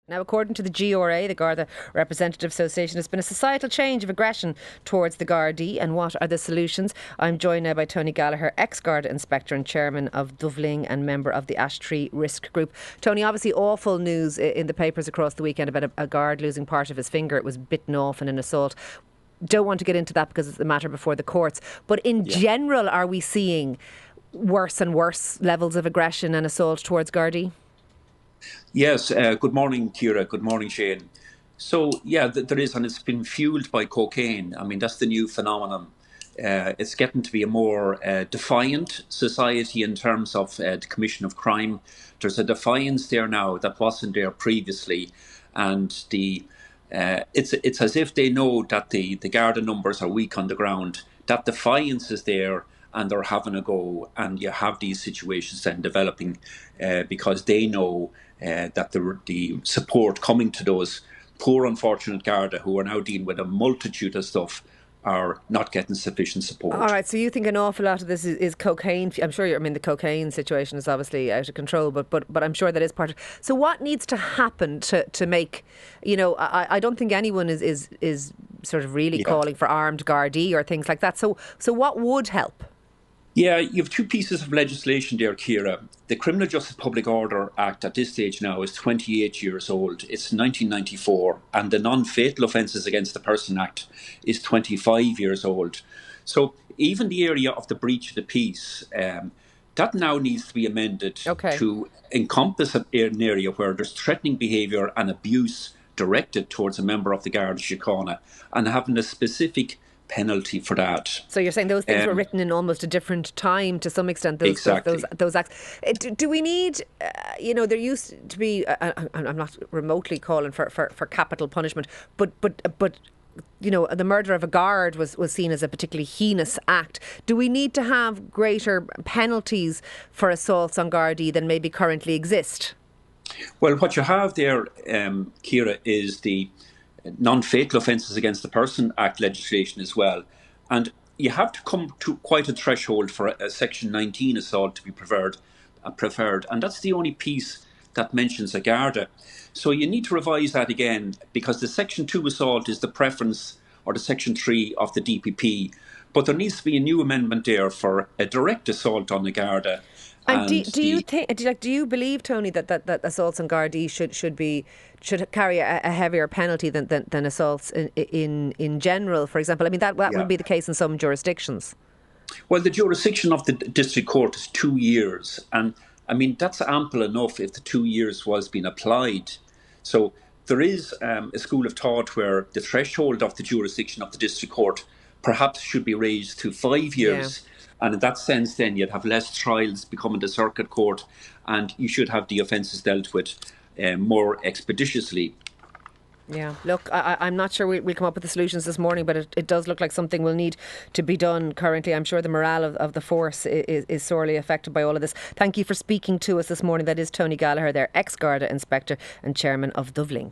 Now, according to the GRA, the Garda Representative Association, there's been a societal change of aggression towards the Gardaí. And what are the solutions? I'm joined now by Tony Gallagher, ex-Garda Inspector and Chairman of Dovling and member of the Ash Tree Risk Group. Tony, obviously awful news in the papers across the weekend about a guard losing part of his finger. It was bitten off in an assault. Don't want to get into that because it's a matter before the courts. But in general, are we seeing worse and worse levels of aggression and assault towards Gardaí? Yes, good morning, Ciara. Good morning, Shane. So, there is, and it's been fueled by cocaine. I mean, that's the new phenomenon. It's getting to be a more defiant society in terms of the commission of crime. There's a defiance there now that wasn't there previously, and it's as if they know that the Garda numbers are weak on the ground. That defiance is there, and they're having a go, and you have these situations then developing because they know that the support coming to those poor, unfortunate Garda who are now dealing with a multitude of stuff are not getting sufficient support. All right, so you think an awful lot of this is cocaine. I'm sure the cocaine situation is obviously out of control, but I'm sure that is part of it. So what needs to happen to make, I don't think anyone is sort of really calling for armed Gardaí or things like that. So what would help? Yeah, you have two pieces of legislation there, Ciara. The Criminal Justice Public Order Act at this stage now is 28 years old. It's 1994. And the Non-Fatal Offences Against the Person Act is 25 years old. So even the area of the breach of the peace, that now needs to be amended to encompass an area where there's threatening behaviour and abuse directed towards a member of the Garda Síochána, and having a specific penalty for that. So you're saying those things were written in almost a different time to some extent, those acts. Do we need, there used to be, I'm not remotely calling for capital punishment, but the murder of a guard was seen as a particularly heinous act. Do we need to have greater penalties for assaults on Gardaí than maybe currently exist? Well, what you have there, Ciara, is the Non-Fatal Offences Against the Person Act legislation as well. And you have to come to quite a threshold for a Section 19 assault to be preferred. And that's the only piece that mentions a Garda. So you need to revise that again, because the Section 2 assault is the preference, or the Section 3 of the DPP. But there needs to be a new amendment there for a direct assault on the Garda. And do you believe, Tony, that assaults on Gardaí should carry a heavier penalty than assaults in general, for example? I mean, that would be the case in some jurisdictions. Well, the jurisdiction of the district court is 2 years, and I mean that's ample enough if the 2 years was being applied. So there is a school of thought where the threshold of the jurisdiction of the district court perhaps should be raised to 5 years. Yeah. And in that sense, then you'd have less trials becoming the circuit court, and you should have the offences dealt with more expeditiously. Yeah, look, I'm not sure we'll come up with the solutions this morning, but it does look like something will need to be done currently. I'm sure the morale of the force is sorely affected by all of this. Thank you for speaking to us this morning. That is Tony Gallagher, their ex-Garda Inspector and Chairman of Dovling.